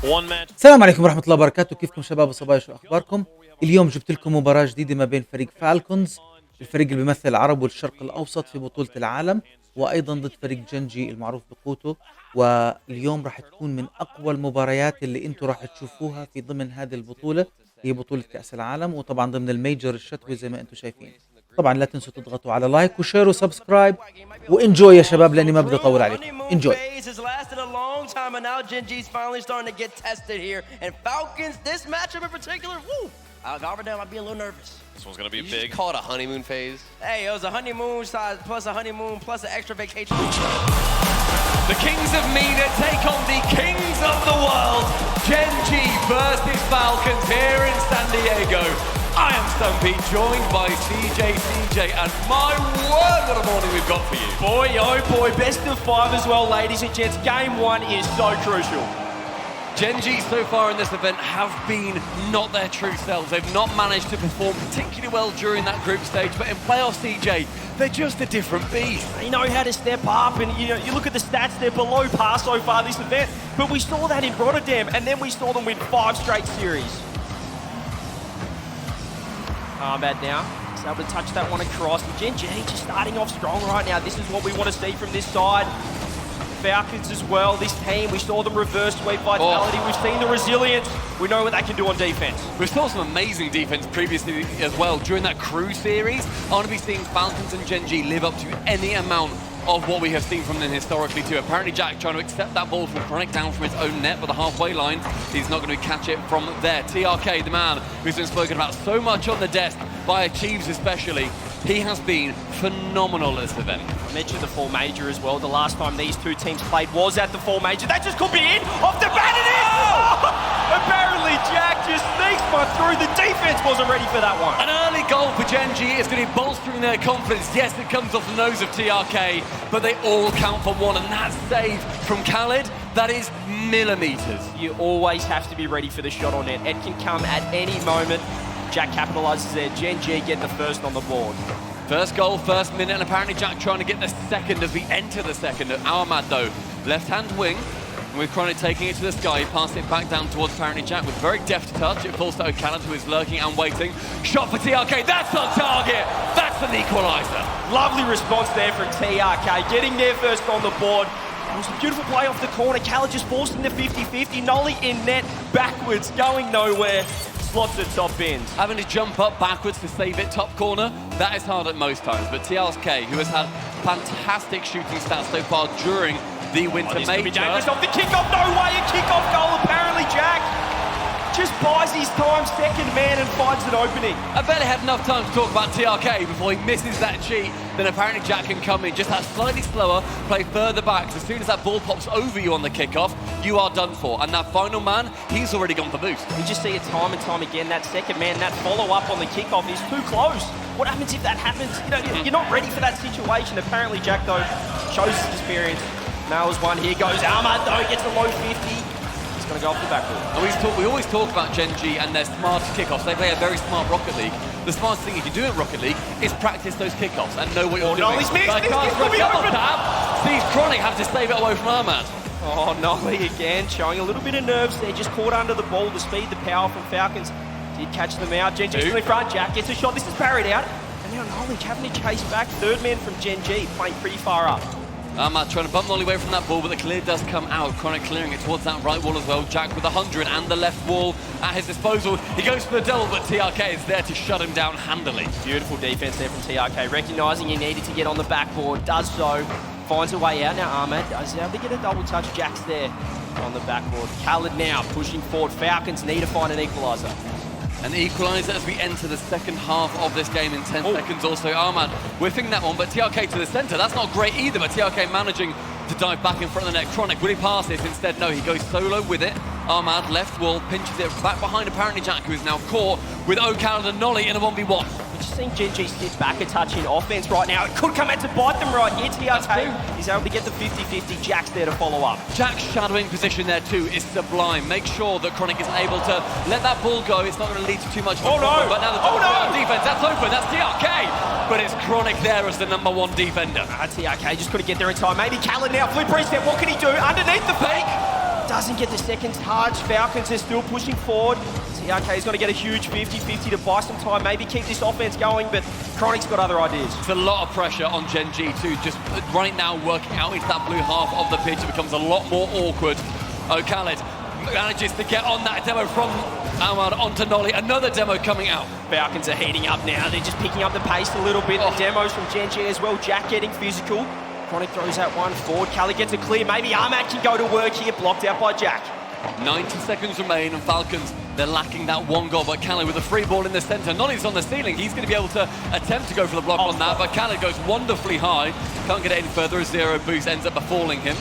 السلام عليكم ورحمة الله وبركاته. كيفكم شباب وصبايا؟ شو أخباركم؟ اليوم جبت لكم مباراة جديدة ما بين فريق فالكونز، الفريق اللي بيمثل العرب والشرق الأوسط في بطولة العالم، وأيضا ضد فريق جنجي المعروف بقوته. واليوم راح تكون من أقوى المباريات اللي أنتم راح تشوفوها في ضمن هذه البطولة. هي بطولة كأس العالم، وطبعا ضمن الميجر الشتوي زي ما أنتم شايفين. طبعا لا تنسوا تضغطوا على لايك وشير وسبسكرايب وانجوي يا شباب، لاني ما بدي اطول عليكم. انجوي. I'd be a little nervous. This one's going to be You big. just call it a honeymoon phase. Hey, it was a honeymoon size plus a honeymoon plus an extra vacation. The Kings of Mina take on the Kings of the World. Genji versus Falcons here in San Diego. I am Stumpy, joined by CJ, and my word, what a morning we've got for you. Boy, oh boy, best of five as well, ladies and gents. Game one is so crucial. Genji so far in this event have been not their true selves. They've not managed to perform particularly well during that group stage, but in playoffs, CJ, they're just a different beast. They know how to step up, and you look at the stats, they're below par so far this event, but we saw that in Rotterdam, and then we saw them win 5 straight series. Bad now. He's able to touch that one across. And Genji just starting off strong right now. This is what we want to see from this side. Falcons as well, this team, we saw them reverse sweep vitality. We've seen the resilience. We know what they can do on defense. We saw some amazing defense previously as well during that crew series. I want to be seeing Falcons and Genji live up to any amount of what we have seen from them historically too. Apparently Jack trying to accept that ball from Chronic down from his own net, but the halfway line, he's not going to catch it from there. TRK, the man who's been spoken about so much on the desk by Achieves especially, he has been phenomenal at this event. I mentioned the Fall Major as well. The last time these two teams played was at the Fall Major. That just could be it. Off the bat it is! Oh! Apparently Jack just sneaks one through. The defense wasn't ready for that one. An early goal for Genji is going to be bolstering their confidence. Yes, it comes off the nose of TRK, but they all count for one, and that save from Khaled, that is millimeters. You always have to be ready for the shot on net. It can come at any moment. Jack capitalises there. Genji get the first on the board. First goal, first minute, and apparently Jack trying to get the second as we enter the second. Ahmad though, left-hand wing, with Chronic taking it to the sky, pass it back down towards apparently Jack with very deft touch. It falls to O'Callaghan, who is lurking and waiting. Shot for TRK, that's on target! That's an equaliser. Lovely response there from TRK, getting there first on the board. It was a beautiful play off the corner. Khaled just forcing the 50-50. Nolly in net, backwards, going nowhere. Slots at top bins. Having to jump up backwards to save it top corner, that is hard at most times. But TRK, who has had fantastic shooting stats so far during the Winter Major. Major. Could be dangerous off the kick-off, no way, a kick-off goal apparently, Jack. Just buys his time, second man, and finds an opening. I barely had enough time to talk about TRK before he misses that cheat. Then apparently Jack can come in, just that slightly slower, play further back. As soon as that ball pops over you on the kickoff, you are done for. And that final man, he's already gone for boost. We just see it time and time again, that second man, that follow-up on the kickoff is too close. What happens if that happens? You're not ready for that situation. Apparently Jack, though, shows his experience. Nails one, here goes Ahmad, though, gets the low 50. Going to go off the backboard. We always talk about Genji and their smart kickoffs. They play a very smart Rocket League. The smartest thing you can do in Rocket League is practice those kickoffs and know what you're doing. Nolly's missed! Sees Chronic have to save it away from Ahmad. Oh, Nolly again, showing a little bit of nerves there. Just caught under the ball, the speed, the power from Falcons. Did catch them out. Genji's in the front. Jack gets a shot. This is parried out. And now Nolly having to chase back. Third man from Genji, playing pretty far up. Ahmad trying to bump Nolly away from that ball, but the clear does come out. Chronic clearing it towards that right wall as well. Jack with 100 and the left wall at his disposal. He goes for the double, but TRK is there to shut him down handily. Beautiful defense there from TRK, recognising he needed to get on the backboard, does so, finds a way out. Now Ahmad is able to get a double touch. Jack's there on the backboard. Khaled now pushing forward. Falcons need to find an equaliser. An equaliser as we enter the second half of this game in 10 seconds or so. Ahmad whiffing that one, but TRK to the centre. That's not great either, but TRK managing to dive back in front of the net. Chronic, will he pass this? Instead, no, he goes solo with it. Ahmad, left wall, pinches it back behind apparently Jack, who is now caught with O'Callaghan and Nolly in a 1v1. We're just seeing Genji sit back a touch in offense right now. It could come out to bite them right here. TRK, he's able to get the 50-50. Jack's there to follow up. Jack's shadowing position there too is sublime. Make sure that Chronic isn't able to let that ball go. It's not going to lead to too much of a problem. But now the defense, that's open, that's TRK. But it's Chronic there as the #1 defender. TRK just couldn't get there in time. Maybe Khaled now, flip reset, what can he do? Underneath the fake. doesn't get the second touch. Falcons are still pushing forward. TRK is going to get a huge 50-50 to buy some time, maybe keep this offense going, but Chronic's got other ideas. It's a lot of pressure on Gen G too, just right now working out into that blue half of the pitch. It becomes a lot more awkward. Khaled manages to get on that demo from Ahmad onto Nolly. Another demo coming out. Falcons are heating up now. They're just picking up the pace a little bit. The demos from Gen G as well. Jack getting physical. Chronic throws that one forward. Khaled gets it clear. Maybe Ahmad can go to work here. Blocked out by Jack. 90 seconds remain and Falcons, they're lacking that one goal, but Khaled with a free ball in the centre. Nolly's on the ceiling. He's going to be able to attempt to go for the block on that, but Khaled goes wonderfully high. Can't get it any further. A zero boost ends up befalling him.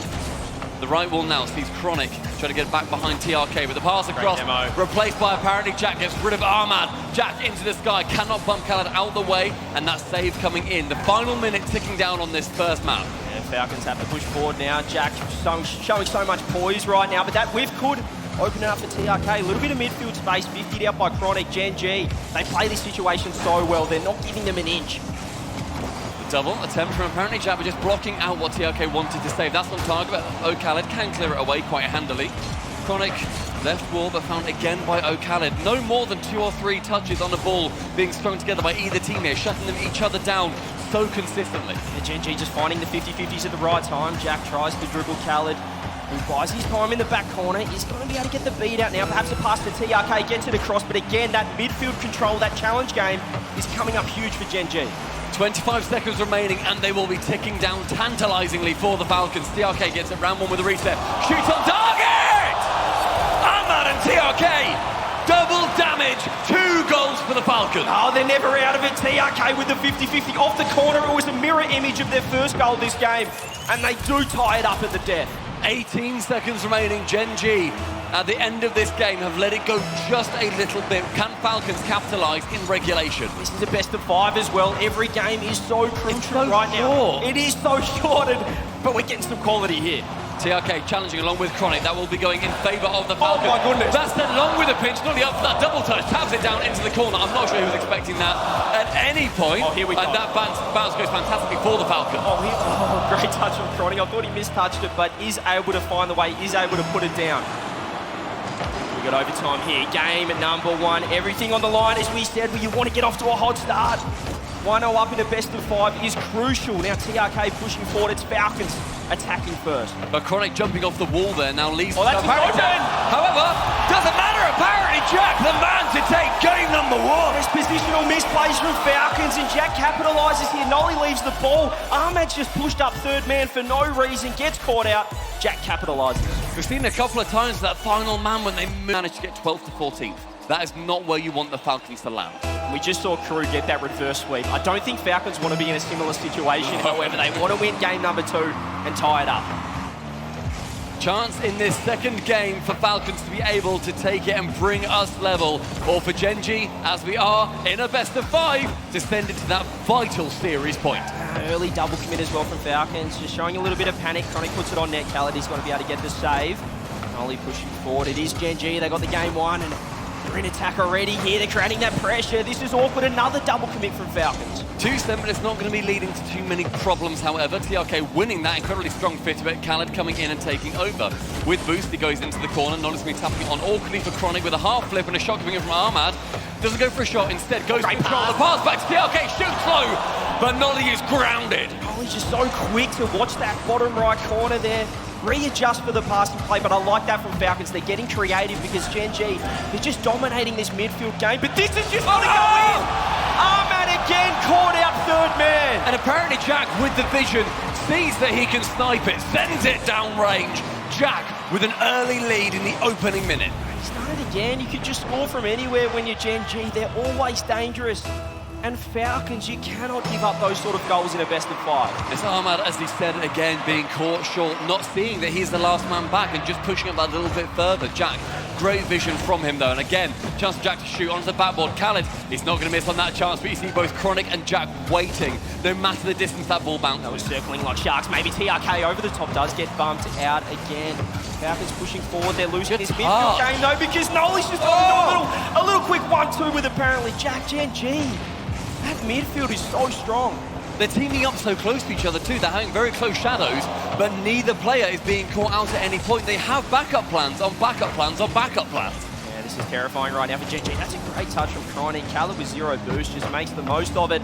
The right wall now sees Chronic trying to get back behind TRK, but the pass across replaced by apparently Jack. Gets rid of Ahmad. Jack into the sky, cannot bump Khaled out the way, and that save coming in. The final minute ticking down on this first map. Yeah, Falcons have to push forward now. Jack showing so much poise right now, but that whiff could open it up for TRK. A little bit of midfield space, 50 out by Chronic. Gen G, they play this situation so well. They're not giving them an inch. Double attempt from apparently Jack, but just blocking out what TRK wanted to save. That's on target, but Khaled can clear it away quite handily. Chronic left wall, but found again by Khaled. No more than 2 or 3 touches on the ball being strung together by either team here, shutting them each other down so consistently. The Gen G just finding the 50-50s at the right time. Jack tries to dribble Khaled, who buys his time in the back corner. He's going to be able to get the beat out now. Perhaps a pass to TRK, gets it across, but again, that midfield control, that challenge game is coming up huge for Gen G. 25 seconds remaining and they will be ticking down tantalizingly for the Falcons. TRK gets it, round one with a reset. Shoots on target! Ahmad and TRK, double damage, 2 goals for the Falcons. Oh, they're never out of it. TRK with the 50-50 off the corner. It was a mirror image of their first goal this game, and they do tie it up at the death. 18 seconds remaining. Gen G at the end of this game have let it go just a little bit. Can Falcons capitalise in regulation? This is a best of 5 as well. Every game is so crucial right now. It is so short, but we're getting some quality here. TRK challenging along with Chronic. That will be going in favour of the Falcons. Oh my goodness. That's sent long with a pinch. Nolly up for that double touch. Taps it down into the corner. I'm not sure who was expecting that at any point. Oh, here we go. And that bounce goes fantastically for the Falcons. Great touch from Chronic. I thought he mistouched it, but is able to find the way, is able to put it down. We got overtime here. Game at number 1. Everything on the line, as we said, you want to get off to a hot start. 1-0 up in a best of 5 is crucial. Now TRK pushing forward. It's Falcons attacking first. But Chronic jumping off the wall there now leads to that's apparently open. Jack. However, doesn't matter. Apparently Jack, the man to take game number 1. There's positional misplays from Falcons, and Jack capitalises here. Nolly leaves the ball. Ahmad's just pushed up third man for no reason, gets caught out. Jack capitalises. We've seen a couple of times that final man when they managed to get 12th to 14th. That is not where you want the Falcons to land. We just saw Crew get that reverse sweep. I don't think Falcons want to be in a similar situation. However, they want to win game number 2 and tie it up. Chance in this second game for Falcons to be able to take it and bring us level, or for Gen G, as we are in a best of 5, to send it to that vital series point. Early double commit as well from Falcons, just showing a little bit of panic. Chronic puts it on net. Khaled is going to be able to get the save. Nolly pushing forward. It is Gen G. They got the game won, and they're in attack already here. They're creating that pressure. This is awkward. Another double commit from Falcons. 2-7, but it's not going to be leading to too many problems, however. TRK winning that incredibly strong fit of it. Khaled coming in and taking over. With boost, he goes into the corner. Nolly's going to be tapping on awkwardly for Chronic with a half flip and a shot coming in from Ahmad. Doesn't go for a shot, instead goes to control the pass back to TRK. Shoots low, but Nolly is grounded. Oh, he's just so quick to watch that bottom right corner there. Readjust for the passing play, but I like that from Falcons. They're getting creative because Gen G, they're just dominating this midfield game, but this is just going to go in! Ahmad again caught out third man! And apparently Jack, with the vision, sees that he can snipe it, sends it down range. Jack with an early lead in the opening minute. He's done it again. You could just score from anywhere when you're Gen G. They're always dangerous. And Falcons, you cannot give up those sort of goals in a best of 5. It's Ahmad, as he said again, being caught short, not seeing that he's the last man back and just pushing up that little bit further. Jack, great vision from him though, and again, chance for Jack to shoot onto the backboard. Khaled, he's not going to miss on that chance, but you see both Chronic and Jack waiting, no matter the distance that ball bounces. That was circling like sharks. Maybe TRK over the top does get bumped out again. Falcons pushing forward. They're losing this midfield game though because Nolly's just got a little quick 1-2 with apparently Jack. Gen G. That midfield is so strong. They're teaming up so close to each other too. They're having very close shadows, but neither player is being caught out at any point. They have backup plans on backup plans on backup plans. Yeah, this is terrifying right now for GG. That's a great touch from Chronic. Khaled with 0 boost just makes the most of it.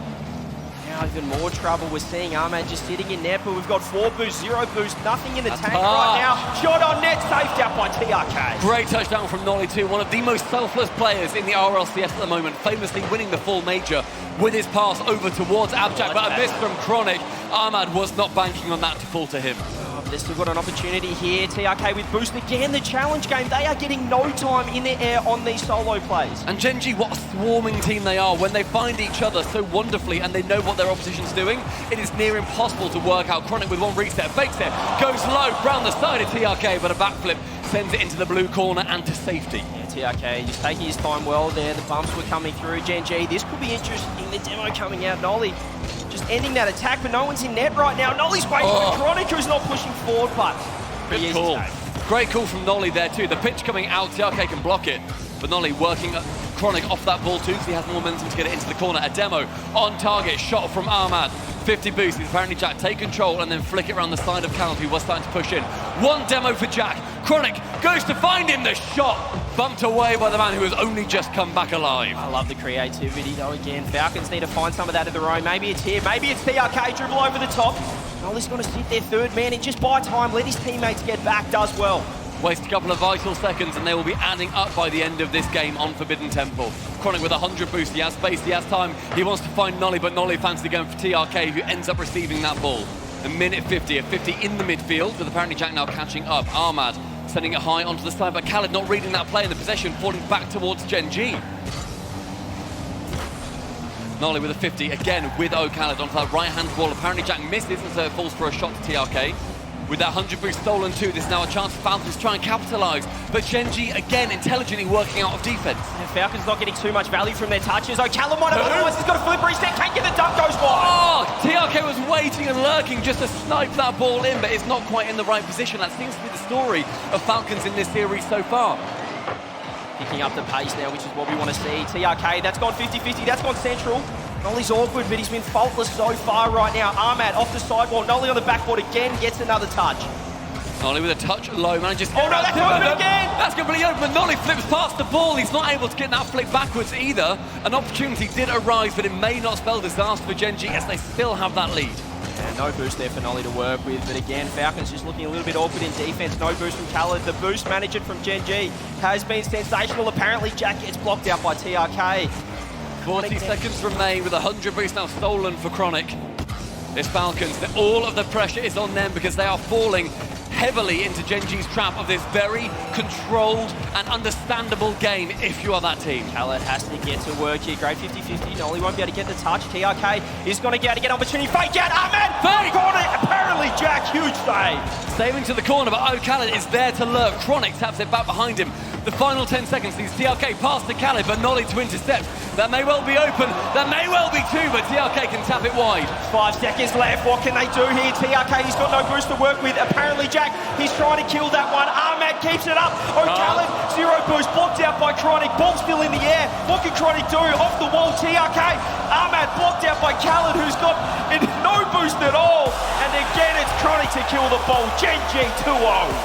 Now even more trouble. We're seeing Ahmad just sitting in net, but we've got 4 boost, 0 boost, nothing in the tank right now. Shot on net, saved out by TRK. Great touchdown from Nolly too, one of the most selfless players in the RLCS at the moment, famously winning the full major with his pass over towards Abjak, but a miss from Chronic. Ahmad was not banking on that to fall to him. They've still got an opportunity here. TRK with boost again. The challenge game, they are getting no time in the air on these solo plays. And Genji, what a swarming team they are. When they find each other so wonderfully and they know what their opposition's doing, it is near impossible to work out. Chronic with one reset, fakes it, goes low, round the side of TRK, but a backflip sends it into the blue corner and to safety. Yeah, TRK just taking his time well there. The bumps were coming through. Genji, this could be interesting. The demo coming out. Nolly just ending that attack, but no one's in net right now. Nolly's waiting for Chronic, who's not pushing forward, but good call. Great call from Nolly there too. The pitch coming out, TRK can block it, but Nolly working Chronic off that ball too, so he has more momentum to get it into the corner. A demo on target, shot from Ahmad. 50 boost, apparently Jack take control and then flick it around the side of Khaled, who was starting to push in. One demo for Jack. Chronic goes to find him, the shot bumped away by the man who has only just come back alive. I love the creativity though again. Falcons need to find some of that of their own. Maybe it's here, maybe it's TRK, dribble over the top. Nolly's going to sit there third man and just buy time, let his teammates get back, does well. Waste a couple of vital seconds and they will be adding up by the end of this game on Forbidden Temple. Chronic with 100 boost, he has space, he has time, he wants to find Nolly, but Nolly fancy going for TRK, who ends up receiving that ball. A minute 50, a 50 in the midfield, with apparently Jack now catching up. Ahmad sending it high onto the side, but Khaled not reading that play, and the possession falling back towards Genji. Nolly with a 50, again with Khaled onto that right-hand wall. Apparently Jack misses, and so it falls for a shot to TRK. With that 100 boost stolen too, there's now a chance for Falcons to try and capitalise. But Genji, again, intelligently working out of defence. And Falcons not getting too much value from their touches. Callum might have otherwise, he's got a flip reset, can't get the dunk, goes wide. Oh, TRK was waiting and lurking just to snipe that ball in, but it's not quite in the right position. That seems to be the story of Falcons in this series so far. Picking up the pace now, which is what we want to see. TRK, that's gone 50-50, that's gone central. Nolly's awkward, but he's been faultless so far right now. Ahmad off the sidewall. Nolly on the backboard again, gets another touch. Nolly with a touch low, manages to no, that's open again! That's completely open. Nolly flips past the ball. He's not able to get that flick backwards either. An opportunity did arise, but it may not spell disaster for Genji as they still have that lead. And no boost there for Nolly to work with, but again, Falcons just looking a little bit awkward in defense. No boost from Khaled. The boost managed from Genji has been sensational. Apparently, Jack gets blocked out by TRK. 40 seconds remain with 100 boost now stolen for Chronic. This Falcons, all of the pressure is on them because they are falling heavily into Genji's trap of this very controlled and understandable game if you are that team. Khaled has to get to work here. Great 50-50. Nolly won't be able to get the touch. TRK is going to get opportunity. Fake out. Ahmed! Fake! Got it! Apparently, Jack, huge save. Saving to the corner, but Khaled is there to lurk. Chronic taps it back behind him. The final 10 seconds sees TRK pass to Khaled, but Nolly to intercept. That may well be open, that may well be two, but TRK can tap it wide. 5 seconds left, what can they do here? TRK, he's got no boost to work with. Apparently Jack, he's trying to kill that one. Ahmad keeps it up. Khaled, 0 boost, blocked out by Chronic. Ball still in the air. What can Chronic do? Off the wall, TRK. Ahmad blocked out by Khaled, who's got no boost at all. And again, it's Chronic to kill the ball. Genji 2-0.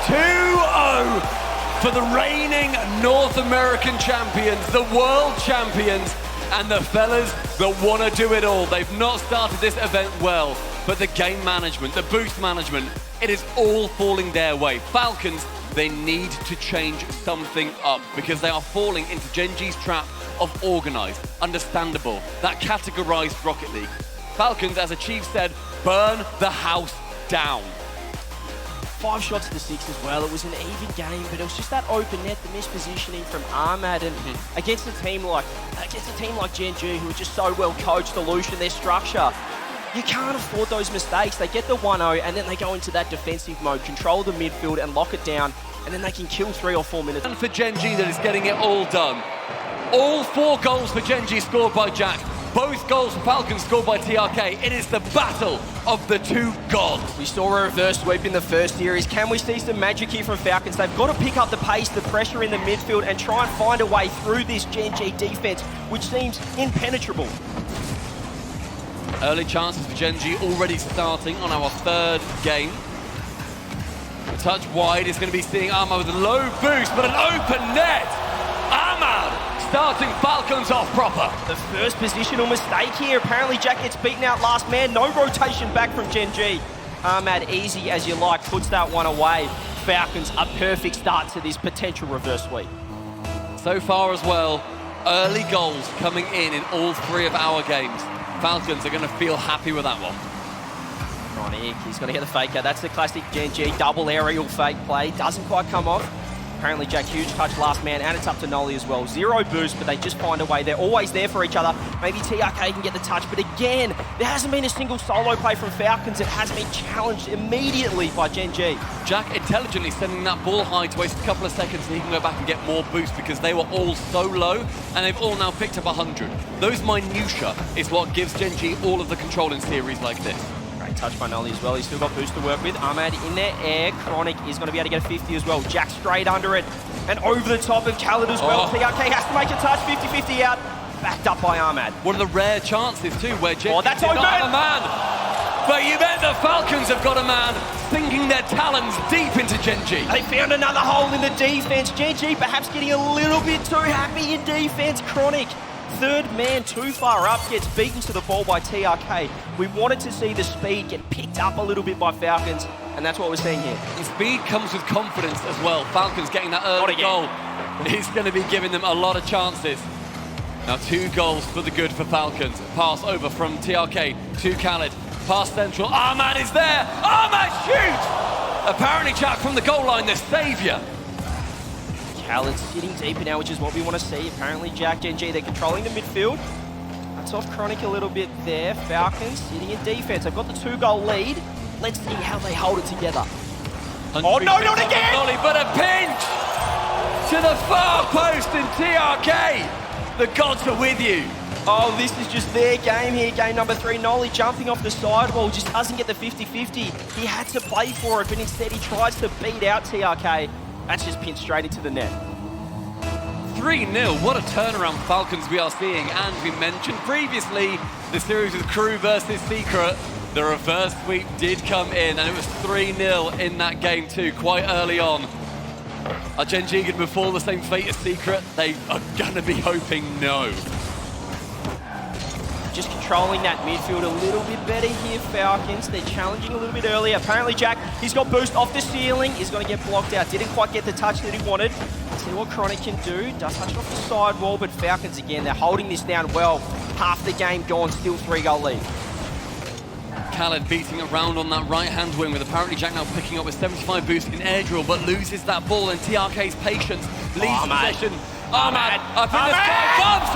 2-0. For the reigning North American champions, the world champions, and the fellas that want to do it all. They've not started this event well, but the game management, the boost management, it is all falling their way. Falcons, they need to change something up because they are falling into Genji's trap of organised, understandable, that categorised Rocket League. Falcons, as a chief said, burn the house down. 5 shots to 6 as well. It was an even game, but it was just that open net, the mispositioning from Ahmad, and against a team like Genji, who are just so well coached to loosen their structure. You can't afford those mistakes. They get the 1-0 and then they go into that defensive mode, control the midfield and lock it down, and then they can kill 3 or 4 minutes. And for Genji, that is getting it all done. All 4 goals for Genji scored by Jack. Both goals for Falcons scored by TRK. It is the battle of the 2 gods. We saw a reverse sweep in the first series. Can we see some magic here from Falcons? They've got to pick up the pace, the pressure in the midfield, and try and find a way through this Genji defense, which seems impenetrable. Early chances for Genji already starting on our third game. The touch wide is going to be seeing Ahmad with a low boost, but an open net. Ahmad starting Falcons off proper. The first positional mistake here. Apparently Jack gets beaten out last man. No rotation back from Genji. Ahmad, easy as you like, puts that one away. Falcons, a perfect start to this potential reverse sweep. So far as well, early goals coming in all three of our games. Falcons are going to feel happy with that one. Chronic, he's going to get the fake out. That's the classic Genji double aerial fake play. Doesn't quite come off. Apparently Jack, huge touch last man, and it's up to Nolly as well. Zero boost, but they just find a way. They're always there for each other. Maybe TRK can get the touch, but again, there hasn't been a single solo play from Falcons. It has been challenged immediately by Genji. Jack intelligently sending that ball high to waste a couple of seconds so he can go back and get more boost because they were all so low and they've all now picked up 100. Those minutiae is what gives Genji all of the control in series like this. Great touch by Nolly as well. He's still got boost to work with. Ahmad in the air. Chronic is going to be able to get a 50 as well. Jack straight under it and over the top of Khaled as well. TRK has to make a touch. 50-50 out. Backed up by Ahmad. One of the rare chances too where Genji that's did open. not have a man. But you bet the Falcons have got a man sinking their talons deep into Genji. They found another hole in the defense. Genji perhaps getting a little bit too happy in defense. Chronic, third man too far up, gets beaten to the ball by TRK. We wanted to see the speed get picked up a little bit by Falcons, and that's what we're seeing here. And speed comes with confidence as well. Falcons getting that early goal. He's going to be giving them a lot of chances. Now 2 goals for the good for Falcons. Pass over from TRK to Khaled. Pass central. Ahmad is there. Ahmad shoots! Apparently Jack from the goal line, the saviour. Khaled sitting deeper now, which is what we want to see. Apparently Jack, Genji, they're controlling the midfield. That's off Chronic a little bit there. Falcons sitting in defense. They've got the 2-goal lead. Let's see how they hold it together. Oh no, not again! Nolly, but a pinch to the far post in TRK. The gods are with you. Oh, this is just their game here. Game number 3. Nolly jumping off the sidewall, just doesn't get the 50-50. He had to play for it, but instead he tries to beat out TRK. That's just pinned straight into the net. 3-0, what a turnaround Falcons we are seeing. And we mentioned previously the series with Crew versus Secret. The reverse sweep did come in and it was 3-0 in that game too, quite early on. Are Genji going to befall the same fate as Secret? They are going to be hoping no. Just controlling that midfield a little bit better here, Falcons. They're challenging a little bit earlier. Apparently Jack, he's got boost off the ceiling. He's going to get blocked out. Didn't quite get the touch that he wanted. See what Chronic can do. Does touch it off the sidewall, but Falcons again, they're holding this down well. Half the game gone, still 3-goal lead. Khaled beating around on that right-hand wing with apparently Jack now picking up with 75 boost in air drill, but loses that ball and TRK's patience leaves possession. Ahmad up in the sky, bumps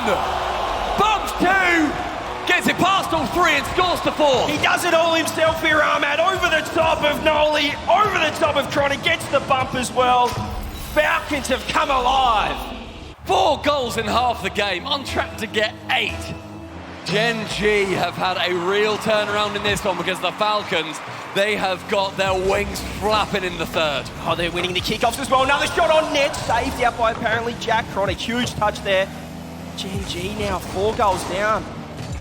1! Bumps 2! Gets it past all 3 and scores to 4. He does it all himself here, Ahmad. Over the top of Nolly, over the top of Chronic, gets the bump as well. Falcons have come alive. 4 goals in half the game, on track to get 8. Genji have had a real turnaround in this one because the Falcons, they have got their wings flapping in the third. Oh, they're winning the kickoffs as well. Another shot on net, saved out by apparently Jack. Chronic, huge touch there. Genji now 4 goals down.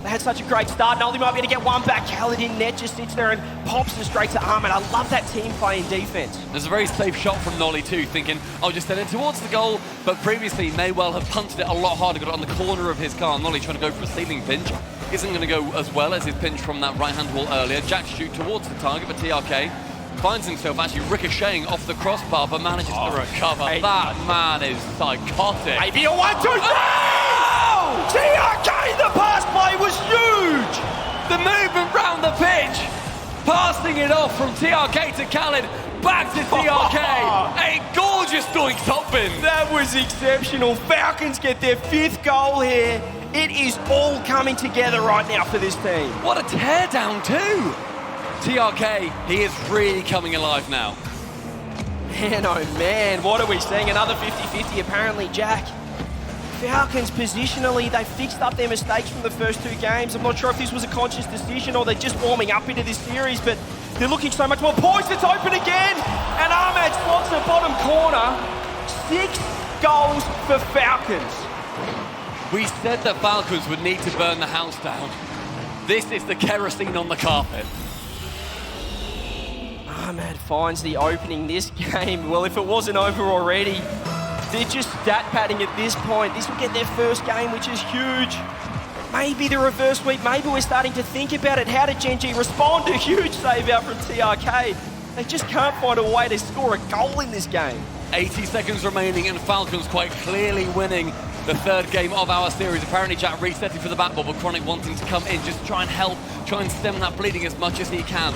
They had such a great start. Nolly might be able to get one back. Khaled in net just sits there and pops it straight to Ahmad. I love that team play in defense. There's a very safe shot from Nolly too, thinking, I'll just send it towards the goal. But previously, may well have punted it a lot harder, got it on the corner of his car. Nolly trying to go for a ceiling pinch. Isn't going to go as well as his pinch from that right-hand wall earlier. Jack shoot towards the target, but TRK finds himself actually ricocheting off the crossbar, but manages to recover. That man is psychotic. Maybe a 1-2-3! TRK, the pass play was huge! The movement round the pitch, passing it off from TRK to Khaled, back to TRK. A gorgeous doink top bin. That was exceptional. Falcons get their 5th goal here. It is all coming together right now for this team. What a teardown too. TRK, he is really coming alive now. Man, oh man, what are we seeing? Another 50-50 apparently, Jack. Falcons positionally, they fixed up their mistakes from the first 2 games. I'm not sure if this was a conscious decision or they're just warming up into this series, but they're looking so much more poised. It's open again, and Ahmad slots the bottom corner. 6 goals for Falcons. We said that Falcons would need to burn the house down. This is the kerosene on the carpet. Ahmad finds the opening this game. Well, if it wasn't over already, they're just stat padding at this point. This will get their first game, which is huge. Maybe the reverse sweep, maybe we're starting to think about it. How did Genji respond? A huge save out from TRK. They just can't find a way to score a goal in this game. 80 seconds remaining and Falcons quite clearly winning the third game of our series. Apparently Jack resetting for the backball, but Chronic wanting to come in, just try and help, try and stem that bleeding as much as he can.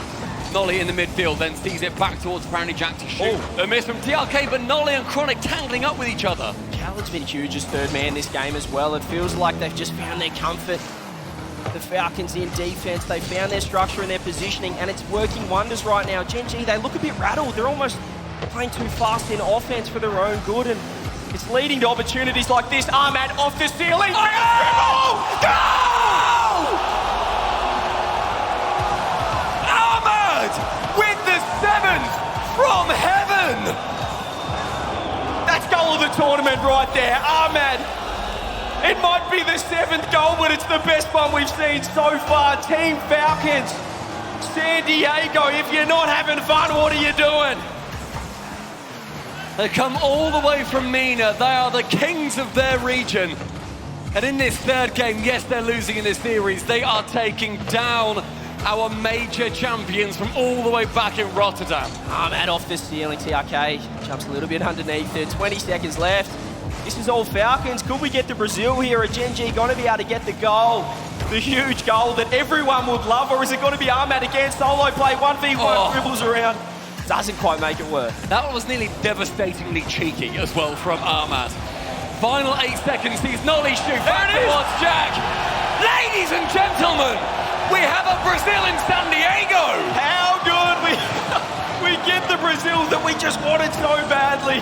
Nolly in the midfield, then sees it back towards apparently Jack to shoot. A miss from TRK, but Nolly and Chronic tangling up with each other. Khaled's been huge as third man this game as well. It feels like they've just found their comfort. The Falcons in defense, they found their structure and their positioning, and it's working wonders right now. Genji, they look a bit rattled. They're almost playing too fast in offense for their own good, and it's leading to opportunities like this. Ahmad off the ceiling. Oh! Goal! Ahmad with the 7th from heaven. That's goal of the tournament right there. Ahmad. It might be the 7th goal, but it's the best one we've seen so far. Team Falcons, San Diego, if you're not having fun, what are you doing? They come all the way from MENA. They are the kings of their region. And in this third game, yes, they're losing in this series. They are taking down our major champions from all the way back in Rotterdam. Ahmad off the ceiling. TRK jumps a little bit underneath there. 20 seconds left. This is all Falcons. Could we get to Brazil here? Are Genji going to be able to get the goal? The huge goal that everyone would love, or is it going to be Ahmad again? Solo play, 1v1, dribbles around. Doesn't quite make it work. That was nearly devastatingly cheeky as well from Ahmad. Final 8 seconds, sees Nolly shoot back towards Jack. Ladies and gentlemen, we have a Brazil in San Diego. How good we get the Brazil that we just wanted so badly.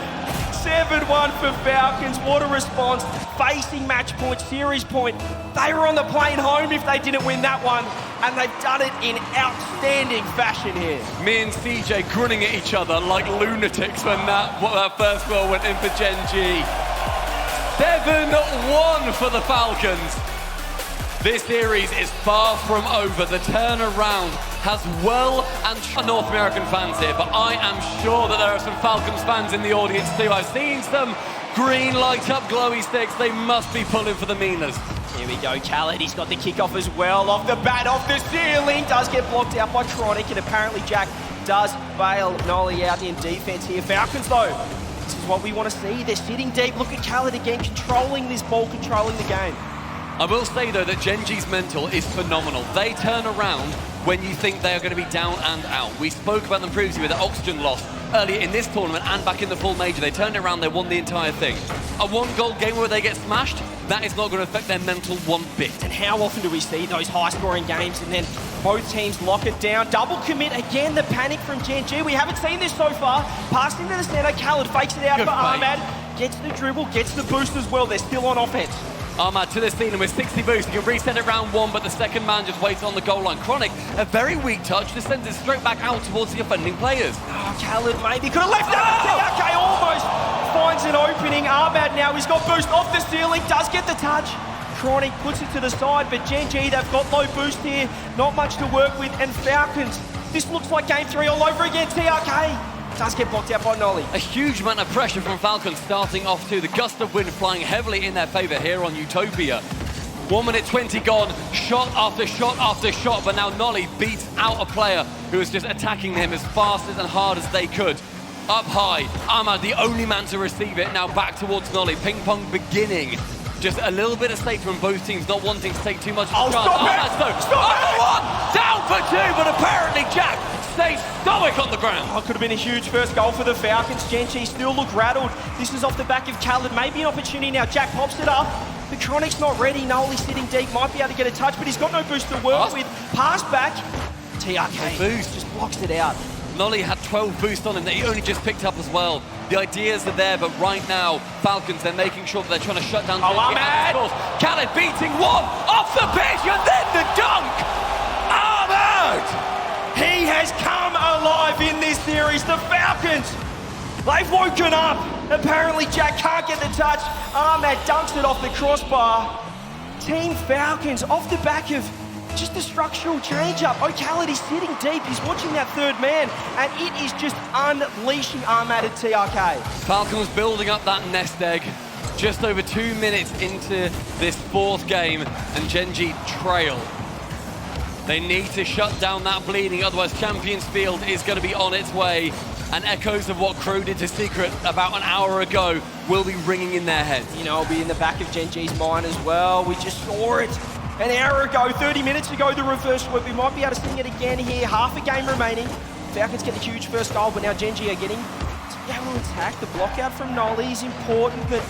7-1 for Falcons. What a response. Facing match point, series point. They were on the plane home if they didn't win that one, and they've done it in outstanding fashion here. Me and CJ grinning at each other like lunatics when that first goal went in for Genji. 7-1 for the Falcons. This series is far from over. The turnaround has well and North American fans here, but I am sure that there are some Falcons fans in the audience too. I've seen some green light up glowy sticks. They must be pulling for the Minas. Here we go, Khaled. He's got the kickoff as well. Off the bat, off the ceiling. Does get blocked out by Chronic, and apparently Jack does bail Nolly out in defense here. Falcons, though, this is what we want to see. They're sitting deep. Look at Khaled again, controlling this ball, controlling the game. I will say, though, that Genji's mental is phenomenal. They turn around when you think they are going to be down and out. We spoke about them previously with the oxygen loss earlier in this tournament and back in the full major. They turned it around, they won the entire thing. A one-goal game where they get smashed, that is not going to affect their mental one bit. And how often do we see those high-scoring games and then both teams lock it down? Double commit, again, the panic from Genji. We haven't seen this so far. Passing to the center, Khaled fakes it out for Ahmad. Gets the dribble, gets the boost as well. They're still on offense. Ahmad to the ceiling with 60 boost. He can reset it round 1, but the second man just waits on the goal line. Chronic, a very weak touch, just sends it straight back out towards the offending players. Oh, Khaled maybe could have left that. TRK almost finds an opening. Ahmad now, he's got boost off the ceiling, does get the touch. Chronic puts it to the side, but Genji, they've got low boost here, not much to work with, and Falcons, this looks like game 3 all over again. TRK does get blocked out by Nolly. A huge amount of pressure from Falcons starting off too. The gust of wind flying heavily in their favour here on Utopia. 1 minute 20 gone, shot after shot after shot, but now Nolly beats out a player who was just attacking him as fast and hard as they could. Up high, Ahmad, the only man to receive it, now back towards Nolly. Ping pong beginning. Just a little bit of safety from both teams, not wanting to take too much of a chance. Stop it! Down for 2, but apparently Jack stays stoic on the ground. Oh, could have been a huge first goal for the Falcons. Genji still look rattled. This is off the back of Khaled. Maybe an opportunity now. Jack pops it up. The Chronic's not ready. Nolly sitting deep. Might be able to get a touch, but he's got no boost to work with. Pass back. TRK boost just blocks it out. Nolly had 12 boost on him that he only just picked up as well. The ideas are there, but right now, Falcons, they're making sure that they're trying to shut down Ahmad! Khaled beating 1 off the pitch, and then the dunk! Ahmad! He has come alive in this series. The Falcons, they've woken up. Apparently Jack can't get the touch. Ahmad dunks it off the crossbar. Team Falcons, off the back of just a structural change-up. O'Callaghan is sitting deep. He's watching that third man, and it is just unleashing Ahmad at TRK. Falcons building up that nest egg. Just over 2 minutes into this fourth game, and Genji trail. They need to shut down that bleeding, otherwise Champions Field is going to be on its way. And echoes of what Crew did to Secret about an hour ago will be ringing in their heads. You know, it'll be in the back of Genji's mind as well. We just saw it an hour ago, 30 minutes ago, the reverse sweep. We might be able to see it again here. Half a game remaining. Falcons get a huge first goal, but now Genji are getting to be able to attack. The block out from Nolly is important, but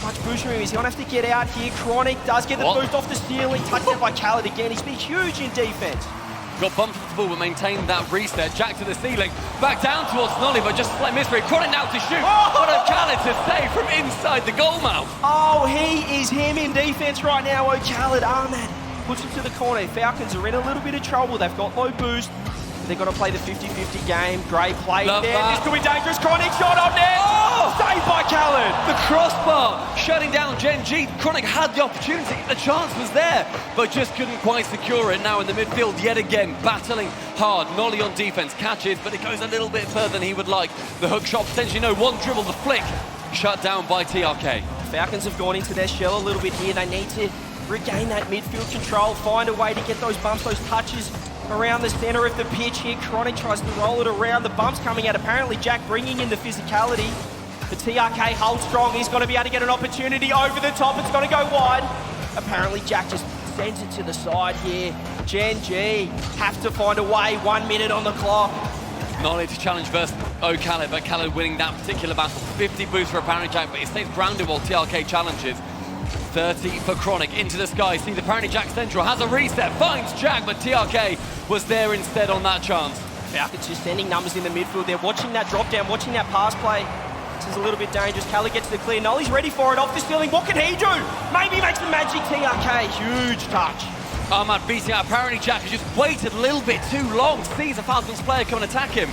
much boost from him. He's going to have to get out here. Chronic does get the boost off the ceiling. Touched out by Khaled again. He's been huge in defense. Got bumped into the ball, but maintained that reset. Jack to the ceiling, back down towards Nolly, but just slight misread. Chronic now to shoot. What a Khaled to save from inside the goal mouth. Oh, he is him in defense right now. O'Callaghan, Ahmad puts him to the corner. Falcons are in a little bit of trouble. They've got low boost. They've got to play the 50-50 game. Great play there. This could be dangerous. Chronic shot on net. Oh! Saved by Khaled. The crossbar shutting down Genji. Chronic had the opportunity. The chance was there, but just couldn't quite secure it. Now in the midfield yet again, battling hard. Nolly on defense catches, but it goes a little bit further than he would like. The hook shot potentially no. One dribble, the flick. Shut down by TRK. Falcons have gone into their shell a little bit here. They need to regain that midfield control, find a way to get those bumps, those touches around the centre of the pitch here. Chronic tries to roll it around. The bumps coming out. Apparently Jack bringing in the physicality. The TRK holds strong. He's going to be able to get an opportunity over the top. It's going to go wide. Apparently Jack just sends it to the side here. Genji have to find a way. 1 minute on the clock. Nolly to challenge versus O'Callaghan, but Khaled winning that particular battle. 50 boost for apparently Jack, but he stays grounded while TRK challenges. 30 for Chronic, into the sky, sees apparently Jack central, has a reset, finds Jack, but TRK was there instead on that chance. Falcons just sending numbers in the midfield. They're watching that drop down, watching that pass play. This is a little bit dangerous. Khaled gets the clear. Nolly's ready for it, off the ceiling. What can he do? Maybe makes the magic. TRK, huge touch. Ahmad beating out. Apparently Jack has just waited a little bit too long, sees a Falcons player come and attack him.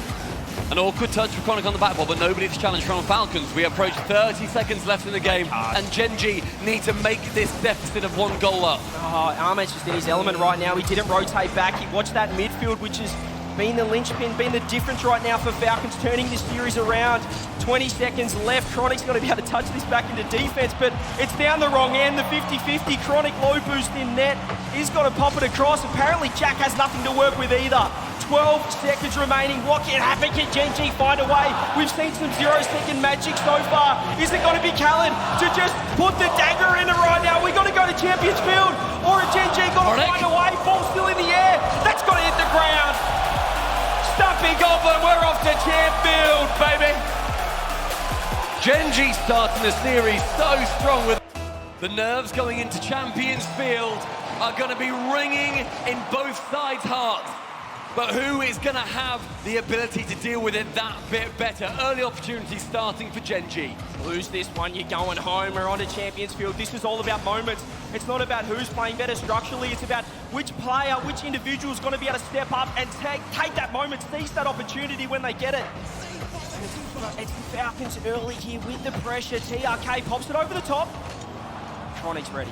An awkward touch for Chronic on the back ball, but nobody to challenge from Falcons. We approach 30 seconds left in the game, and Genji need to make this deficit of 1 goal up. Oh, Ahmed's just in his element right now. He didn't rotate back. He watched that midfield, which has been the linchpin, been the difference right now for Falcons, turning this series around. 20 seconds left. Chronic's got to be able to touch this back into defense, but it's down the wrong end. The 50-50. Chronic low boost in net. He's got to pop it across. Apparently Jack has nothing to work with either. 12 seconds remaining. What can happen? Can Genji find a way? We've seen some 0-second magic so far. Is it going to be Khaled to just put the dagger in it right now? We got to go to Champions Field, or is Genji got to find a way? Ball still in the air. That's got to hit the ground. Stumpy Goblin, we're off to Champ Field, baby. Genji starting the series so strong with the nerves going into Champions Field are going to be ringing in both sides' hearts. But who is going to have the ability to deal with it that bit better? Early opportunity starting for Genji. Lose this one, you're going home. We're on to Champions Field. This is all about moments. It's not about who's playing better structurally. It's about which player, which individual is going to be able to step up and take that moment, seize that opportunity when they get it. It's the Falcons early here with the pressure. TRK pops it over the top. Chronic's ready.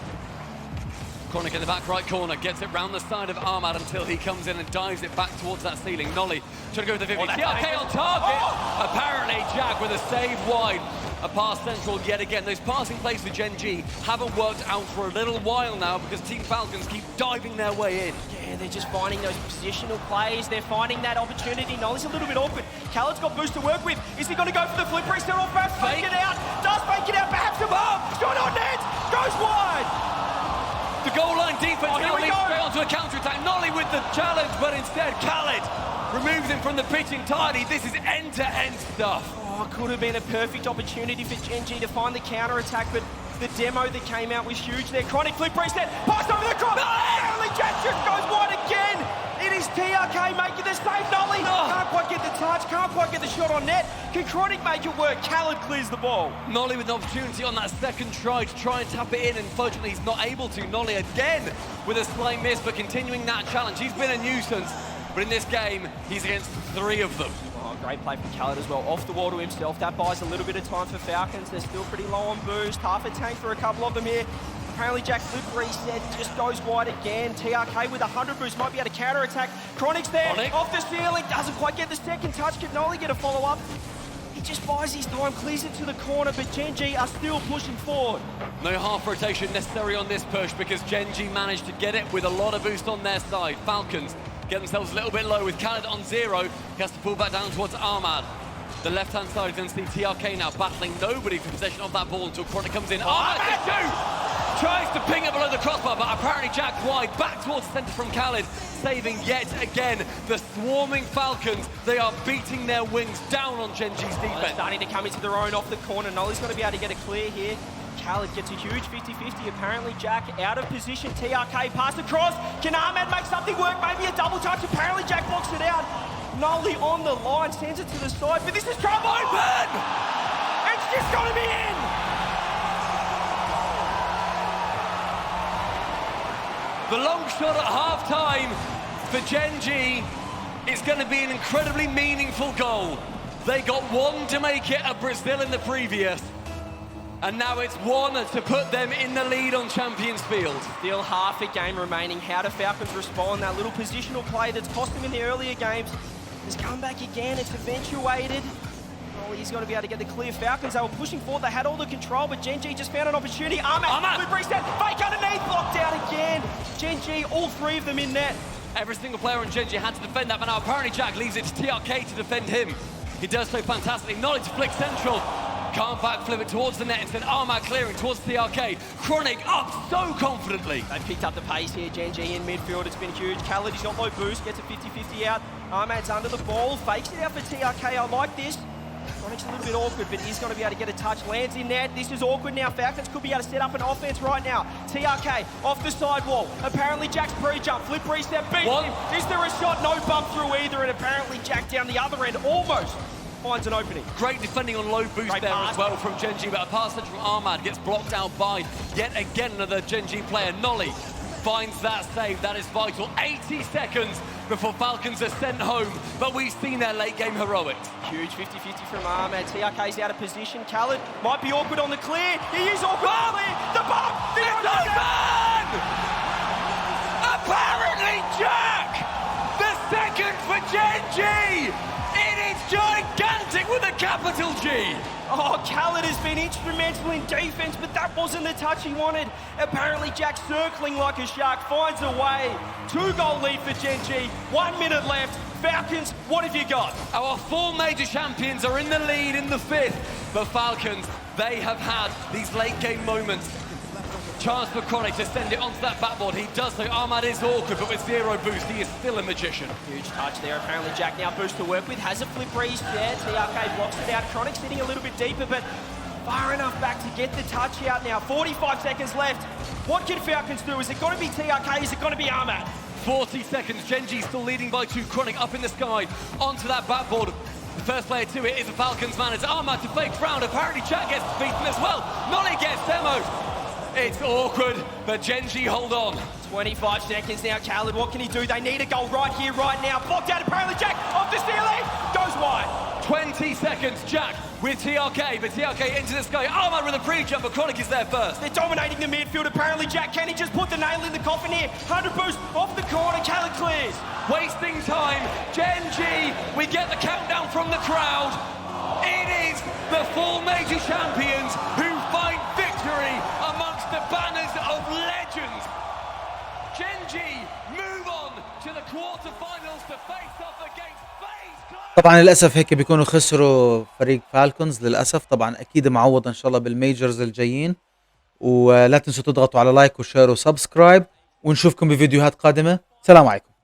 Chronic in the back right corner, gets it round the side of Ahmad until he comes in and dives it back towards that ceiling. Nolly trying to go with the 50. TRK on target. Apparently Jack with a save wide. A pass central yet again. Those passing plays for Genji haven't worked out for a little while now because Team Falcons keep diving their way in. Yeah, they're just finding those positional plays. They're finding that opportunity. Nolly's a little bit awkward. Khaled's got boost to work with. Is he going to go for the flip reset or perhaps fake it out? Does fake it out, perhaps above. Shot on net. Goes wide. The goal line defense now leads straight onto a counter-attack. Nolly with the challenge, but instead Khaled removes him from the pitch entirely. This is end-to-end stuff. Oh, could have been a perfect opportunity for Genji to find the counter-attack, but the demo that came out was huge there. Chronic flip reset, pass over the cross. Nolly Jack just goes wide again. It is TRK making the save. Nolly can't quite get the touch, can't quite get the shot on net. Can Chronic make it work? Khaled clears the ball. Nolly with an opportunity on that second try to try and tap it in, and unfortunately he's not able to. Nolly again with a slight miss, but continuing that challenge. He's been a nuisance, but in this game, he's against 3 of them. Oh, great play from Khaled as well. Off the wall to himself. That buys a little bit of time for Falcons. They're still pretty low on boost. Half a tank for a couple of them here. Apparently Jack flip reset, just goes wide again. TRK with 100 boost, might be able to counter-attack. Chronic's there, Chronic. off the ceiling, doesn't quite get the second touch. Can Nolly get a follow-up? He just buys his time, clears it to the corner, but Genji are still pushing forward. No half rotation necessary on this push because Genji managed to get it with a lot of boost on their side. Falcons get themselves a little bit low with Khaled on 0. He has to pull back down towards Ahmad. The left-hand side is going to see TRK now battling nobody for possession of that ball until Chronic comes in. Ahmad tries to ping it below the crossbar, but apparently Jack wide back towards the centre from Khaled, saving yet again the swarming Falcons. They are beating their wings down on Genji's defense. Starting to come into their own off the corner. Nolly's going to be able to get a clear here. Khaled gets a huge 50-50. Apparently Jack out of position. TRK pass across. Can Ahmed make something work? Maybe a double touch. Apparently Jack blocks it out. Nolly on the line, sends it to the side, but this is trouble. Open! It's just going to be in. The long shot at half-time for Genji is going to be an incredibly meaningful goal. They got one to make it at Brazil in the previous, and now it's one to put them in the lead on Champions Field. Still half a game remaining. How do Falcons respond? That little positional play that's cost them in the earlier games has come back again. It's eventuated. He's got to be able to get the clear. Falcons, they were pushing forward. They had all the control, but Genji just found an opportunity. Ahmad with reset. Fake underneath. Blocked out again. Genji, all three of them in net. Every single player on Genji had to defend that, but now apparently Jack leaves it to TRK to defend him. He does so fantastically. Knowledge flick central. Can't backflip it towards the net. Instead, Ahmad clearing towards TRK. Chronic up so confidently. They picked up the pace here. Genji in midfield. It's been huge. Khaled, he's got low boost. Gets a 50-50 out. Ahmad's under the ball. Fakes it out for TRK. I like this. Chronic's a little bit awkward, but he's going to be able to get a touch. Lands in net. This is awkward now. Falcons could be able to set up an offense right now. TRK off the sidewall. Apparently Jack's pre-jump. Flip reset. Beats him. Is there a shot? No bump through either. And apparently Jack down the other end almost finds an opening. Great defending on low boost Great there pass. as well from Genji, but a pass from Ahmad gets blocked out by yet again another Genji player. Nolly finds that save. That is vital. 80 seconds before Falcons are sent home, but we've seen their late game heroics. Huge 50-50 from Ahmad. TRK's out of position. Khaled might be awkward on the clear. He is awkward on the clear. The bump! It's open! Apparently Jack! The second for Genji! It is gigantic with a capital G! Oh, Khaled has been instrumental in defense, but that wasn't the touch he wanted. Apparently Jack circling like a shark finds a way. 2-goal lead for Genji. 1 minute left. Falcons, what have you got? Our four major champions are in the lead in the fifth, but Falcons, they have had these late game moments. Chance for Chronic to send it onto that backboard. He does so. Ahmad is awkward, but with 0 boost, he is still a magician. Huge touch there. Apparently Jack now boost to work with. Has a flip reset. TRK blocks it out. Chronic sitting a little bit deeper, but far enough back to get the touch out now. 45 seconds left. What can Falcons do? Is it going to be TRK? Is it going to be Ahmad? 40 seconds. Genji still leading by 2. Chronic up in the sky onto that backboard. The first player to it is the Falcons man. It's Ahmad to fake round. Apparently Jack gets beaten as well. Nolly gets demoed. It's awkward, but Genji hold on. 25 seconds now. Khaled, what can he do? They need a goal right here, right now. Blocked out. Apparently Jack off the ceiling. Goes wide. 20 seconds. Jack with TRK, but TRK into the sky. Ahmad with a pre-jump, but Chronic is there first. They're dominating the midfield. Apparently Jack, can he just put the nail in the coffin here? 100 boost off the corner. Khaled clears. Wasting time. Genji, we get the countdown from the crowd. It is the four major champions who find victory amongst the banners of legends. Genji move on to the quarterfinals to face off against FaZe. طبعا للاسف هيك بيكونوا خسروا فريق فالكونز للاسف. طبعا اكيد معوض ان شاء الله بالميجرز الجايين، ولا تنسوا تضغطوا على لايك وشير وسبسكرايب، ونشوفكم بفيديوهات قادمة. سلام عليكم.